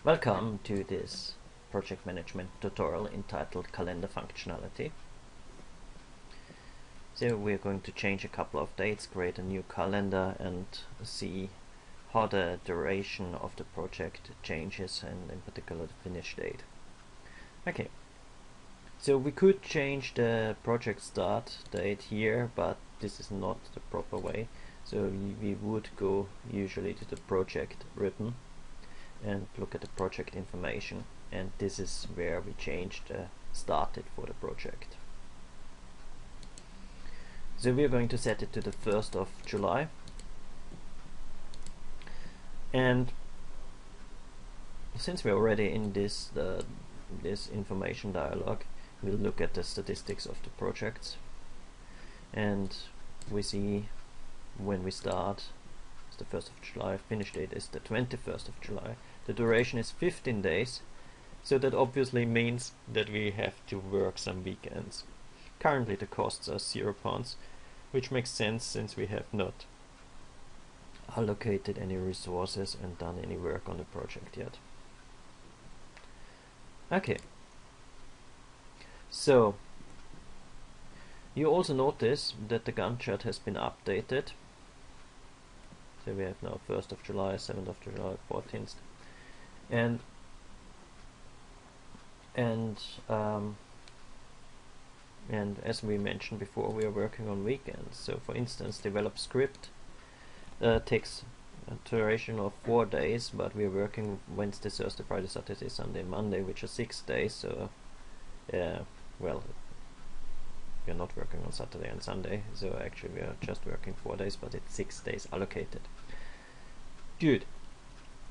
Welcome to this project management tutorial entitled Calendar Functionality. So we're going to change a couple of dates, create a new calendar and see how the duration of the project changes, and in particular the finish date. Okay, so we could change the project start date here, but this is not the proper way. So we would go usually to the project ribbon and look at the project information, and this is where we change the start date for the project. So we are going to set it to the 1st of July, and since we're already in this information dialog, we'll look at the statistics of the projects, and we see when we start it's the 1st of July, finish date is the 21st of July. The duration is 15 days, so that obviously means that we have to work some weekends. Currently the costs are £0, which makes sense since we have not allocated any resources and done any work on the project yet. Okay, so you also notice that the Gantt chart has been updated. So we have now 1st of July, 7th of July, 14th. And as we mentioned before, we are working on weekends. So for instance, develop script takes a duration of 4 days, but we are working Wednesday, Thursday, Friday, Saturday, Sunday, Monday, which are 6 days. So well, we are not working on Saturday and Sunday, so actually we are just working 4 days, but it's 6 days allocated. Good.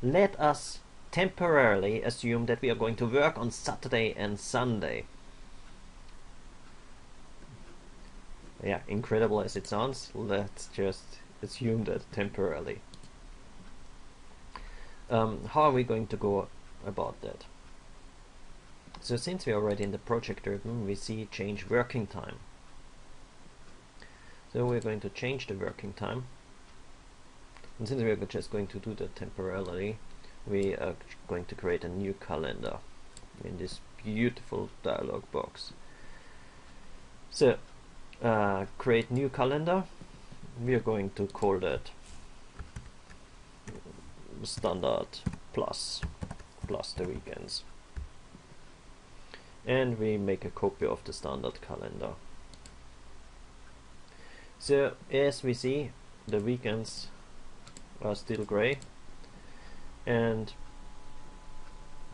Let us temporarily assume that we are going to work on Saturday and Sunday. Yeah, incredible as it sounds, let's just assume that temporarily. How are we going to go about that? So since we are already in the project ribbon, we see change working time. So we're going to change the working time. And since we're just going to do that temporarily, we are going to create a new calendar in this beautiful dialog box. So create new calendar. We are going to call that standard plus the weekends, and we make a copy of the standard calendar. So as we see, the weekends are still gray, and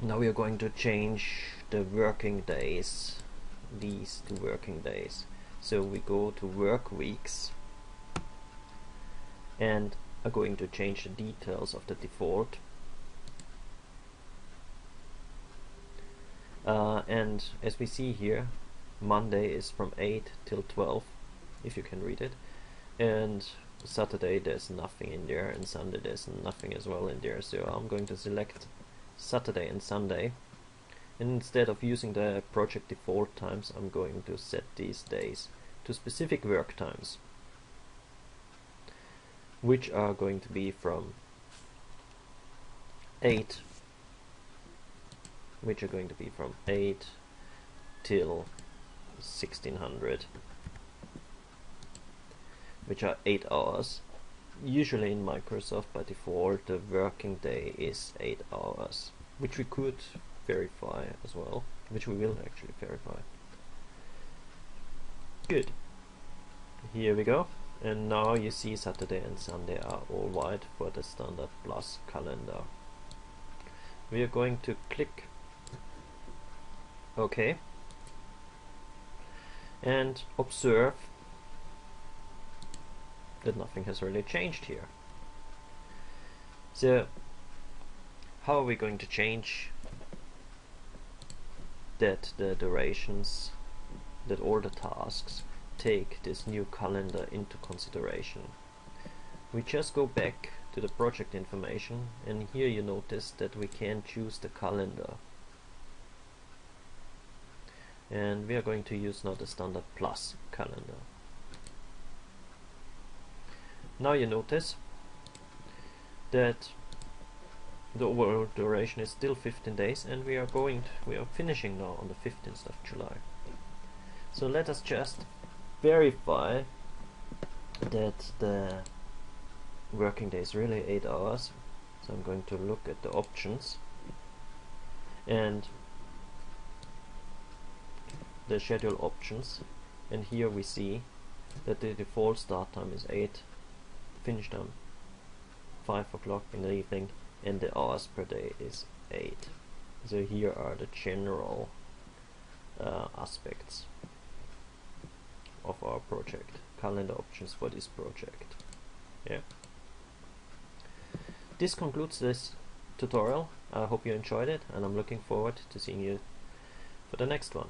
now we are going to change the working days, these two working days. So we go to work weeks and are going to change the details of the default, and as we see here, Monday is from 8 till 12, if you can read it, and Saturday there's nothing in there, and Sunday there's nothing as well in there. So I'm going to select Saturday and Sunday, and instead of using the project default times, I'm going to set these days to specific work times, which are going to be from 8 till 1600, which are 8 hours. Usually in Microsoft by default the working day is 8 hours, which we could verify as well, which we will actually verify. Good. Here we go. And now you see Saturday and Sunday are all white for the standard plus calendar. We are going to click OK and observe that nothing has really changed here. So how are we going to change that the durations, that all the tasks take this new calendar into consideration? We just go back to the project information, and here you notice that we can choose the calendar, and we are going to use now the standard plus calendar. Now you notice that the overall duration is still 15 days, and we are finishing now on the 15th of July. So let us just verify that the working day is really 8 hours. So I'm going to look at the options and the schedule options, and here we see that the default start time is 8, finish time 5 o'clock in the evening, and the hours per day is 8. So here are the general aspects of our project, calendar options for this project. Yeah. This concludes this tutorial. I hope you enjoyed it, and I'm looking forward to seeing you for the next one.